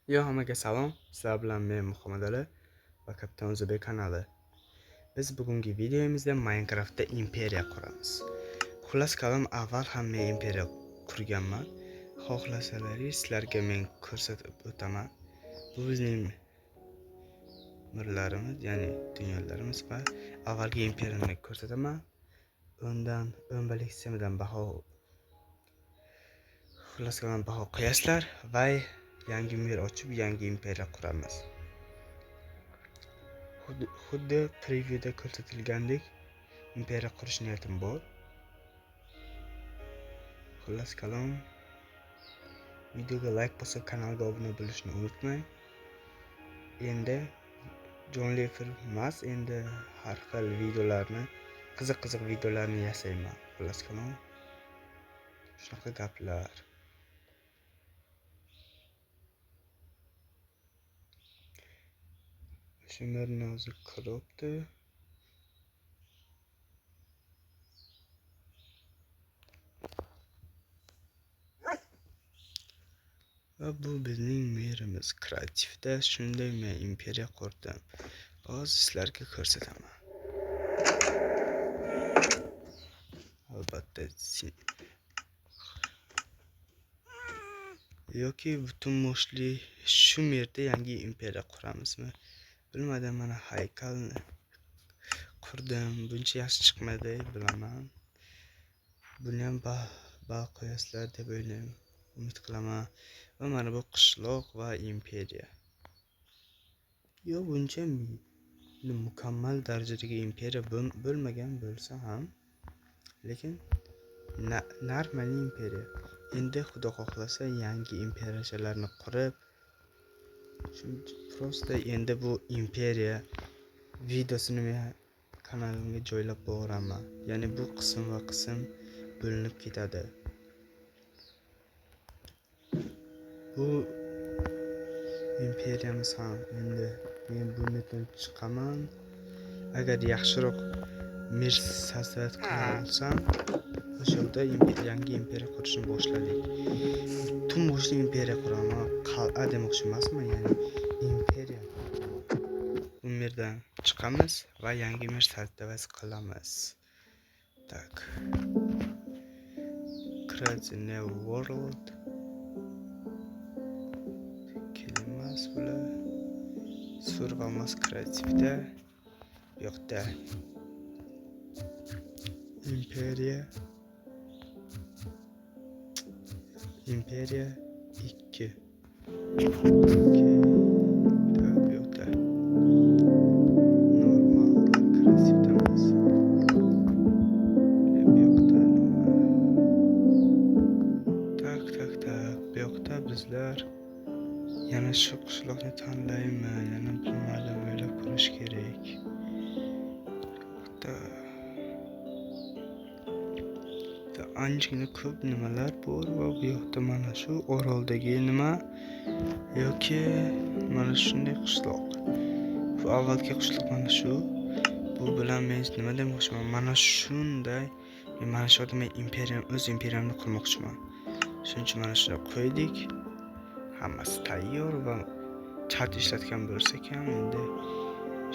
Yo, hammaga salom. Sizlar bilan men Muhammad Ali va Kapitan O'zbek kanali. Biz bugungi videomizda Minecraftda imperiya quramiz. Xullas kalom, avval ham men imperiya qurganman. Xohlasalaringiz sizlarga men ko'rsatib o'taman. Bu bizning mirlarimiz, ya'ni dunyolarimiz va avvalgi imperiyani ko'rsataman. Undan 11 sistemadan baho xullas kalom baho qo'yasizlar va yangi mer ochib yangi imperiya quramiz. Xuddi previewda ko'rsatilgandek imperiya qurish niyatim bor. Xullas kalom, videoga like bosib kanalga obuna bo'lishni unutmang. Endi jonli efir emas, endi har xil videolarni, qiziq videolarni yasayman. Xullas kalom, shunaqa gaplar. Shunlarni hozir ko'ribdi. Va bu bizning merimiz. Kreativda shunday men imperiya qurdim. Hozir sizlarga ko'rsataman. Albatta yoki butun moshli shu yerda yangi imperiya quramizmi? Bilmadim, mana haykalni qurdim. Buncha yaxshi chiqmadi, bilaman. Buni ham bal qo'yasizlar deb o'ylayman, umid qilaman. Va mana bu qishloq va imperiya. Yo, buncha mukammal darajadagi imperiya bo'lmagan bo'lsa ham, lekin normal imperiya. Endi xudo xohlasa yangi imperiyachalarni qurib, prosta endi bu imperiya videosini men kanalimga joylab boraman. Ya'ni bu qism va qism bo'linib ketadi. Bu imperiyamiz ham endi men bundan chiqaman. Agar yaxshiroq mer sasvat qila olsam, o'sha yerda yangi imperiya qurishni boshladik. Butun boshli imperiya quraman. Qal'a demoqchi emasman, ya'ni imperiya. Bu yerdan chiqamiz va yangi mer sasvat qilamiz. Tak. Create a new world. Kelimas bular. Survival kreativda bu yoqda imperiya 2. Bu yoqda normal kreativdamiz. Bu yoqda tak. Bu yoqda bizlar yana shu qishloqni tanlayman. Yana bilmadim, o'ylab ko'rish kerak. Anchagina ko'p nimalar bor va bu yoqda mana shu oroldagi nima yoki mana shunday qishloq. Bu avvalgi qishloq mana shu. Bu bilan men nima demoqchiman? Mana shunday mana shu yerda men o'z imperiyamni qurmoqchiman. Shuning uchun mana shuni qo'ydik. Hammasi tayyor va chat ishlatgan bo'lsak ham endi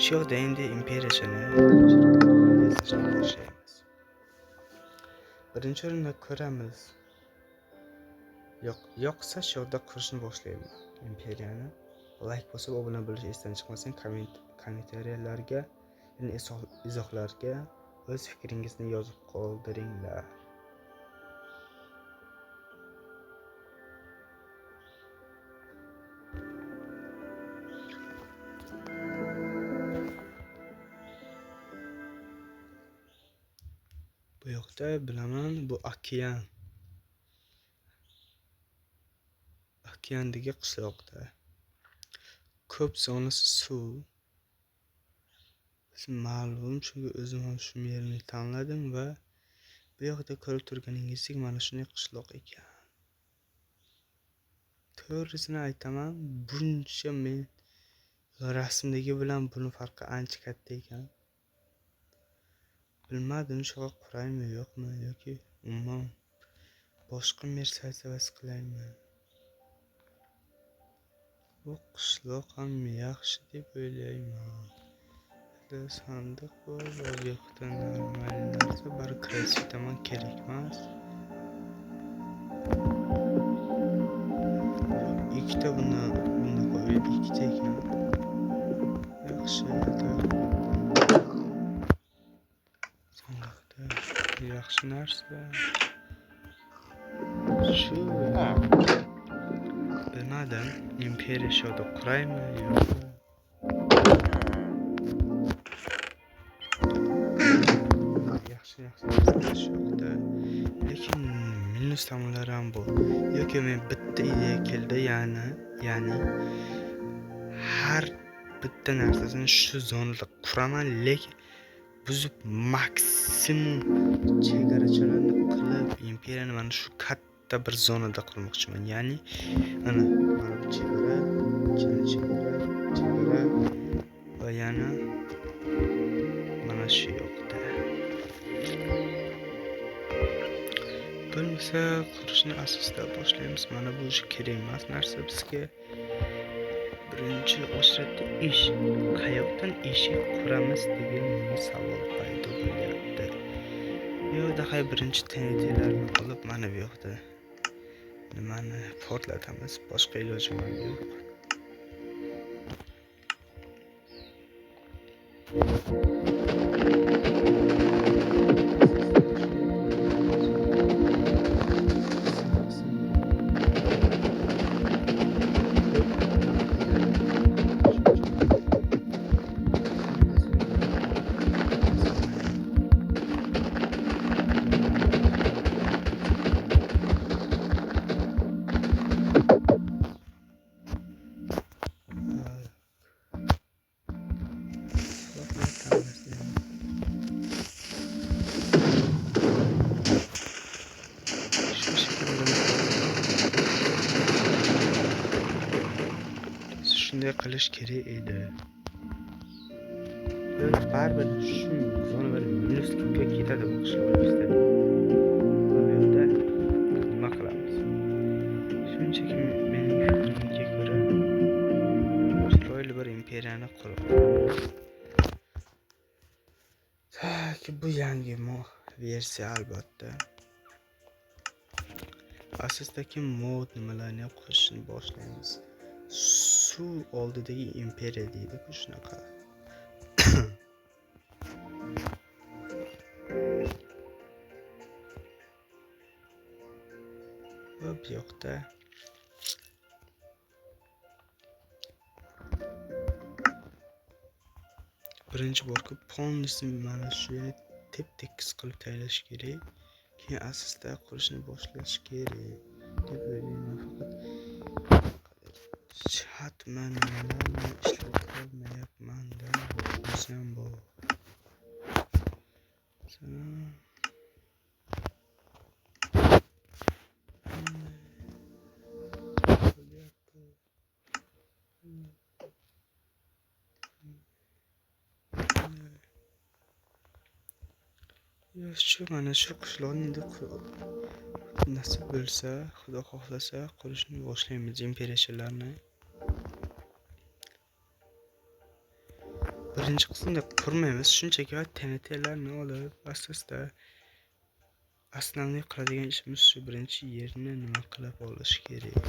shu yerda endi imperiyachani boshlaymiz. Birinchi o'rinda ko'ramiz. Yoqsa shu yerda qurishni boshlayman imperiyani. Like bosib obuna bo'lish esdan chiqmasin. Kommentariyalarga, ya'ni izohlarga o'z fikringizni yozib qoldiringlar. Bu yoqda bilaman, bu okean. Okeandagi qishloqda ko'p zonasi suv. Ma'lum, chunki o'zim ham shu yerni tanladim va bu yoqda ko'rib turganingizdek mana shunday qishloq ekan. To'g'risini aytaman, buncha men rasmdagi bilan buni farqi ancha katta ekan. Bilmadim, shu quraymi yo'qmi yoki umuman boshqa mer saytavasi qilaymi. Bu qishloq ham yaxshi deb o'ylayman. Sandiq bor, obyektda normal narsa bor, krasivt tomon kerak emas. Ikkita bunda qo'yib, ikkita ekan. Yaxshi. Sandiqda yaxshi narsa. Shu bilmadim, imperiya shoda quraymi yo'qmi? Yaxshi narsalar yo'qda. Lekin minus tomonlari ham bor. Yoki men bitta ideya keldi, ya'ni har bitta narsasini shu zonada quraman, lekin buzib maksimum chegarachalarni qilib imperiyani mana shu katta bir zonada qilmoqchiman. Ya'ni mana bu chegara va yana mana shu yoqda. Bo'lmasa qurishni asosdan boshlaymiz. Mana bu kerak emas narsa bizga. Birinchi o'shatda ish qayoqdan eshik quramiz degan savol paydo bo'lyapti. Bu yoqda birinchi TNT'larni olib mana bu yoqda nimani portlatamiz, boshqa ilojim yo'q. Shunday qilish kerak edi. Baribir shu zona minusga ketadi bu qishloq istadim. Bu yoqda nima qilamiz? Shunchaki mening fikrimga ko'ra chiroyli bir imperiyani quramiz. Bu yangi versiya albatta. Asosdagi mod nimalarni qo'shishni boshlaymiz. Suv oldidagi imperiya deydi bu shunaqa. Va bu yoqda birinchi borku polnisni mana shu tep-tekis qilib tayyorlash kerak. Keyin asosda qurishni boshlash kerak deb o'ylayman. Faqat chatman nimalarni ishlatolmayapman-da. O'zim bor. Shu mana shu qishloqni nasib bo'lsa, Xudo xohlasa qurishni boshlaymiz imperiyachilarni. Birinchi qismda qurmaymiz, shunchaki TNTlarni olib asosda asosiy qiladigan ishimiz shu birinchi yerni nima qilib olish kerak.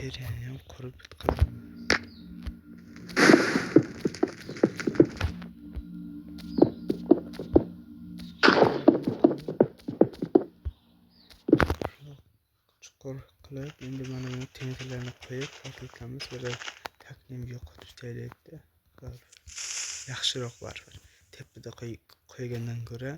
imperiyani qurib bitkazamiz. qilib endi mana bu tenderlarni qo'yib fabrikamiz bir taknim yo'qotishda yaxshiroq baribir tepada qo'ygandan ko'ra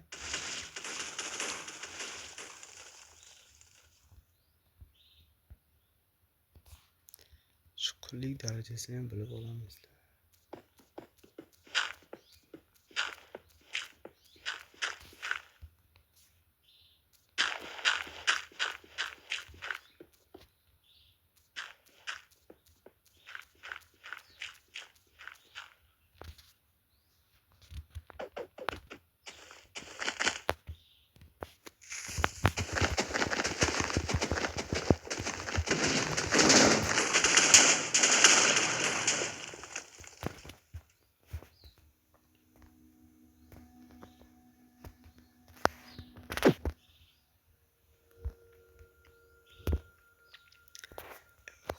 chuqurlik darajasini ham bilib olamiz.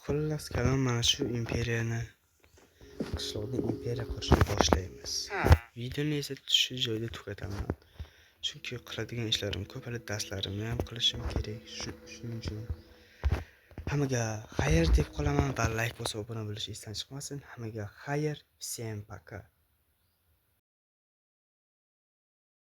Xullas kalom mana shu imperiyani qishloqni imperiya qurishni boshlaymiz. Videoni esa shu joyda tugataman. Chunki qiladigan ishlarim ko'p, hali darslarimni ham qilishim kerak. Shuning uchun hammaga xayr deb qolaman va like bosib obuna bo'lishni esdan chiqmasin. Hammaga xayr, всем пока.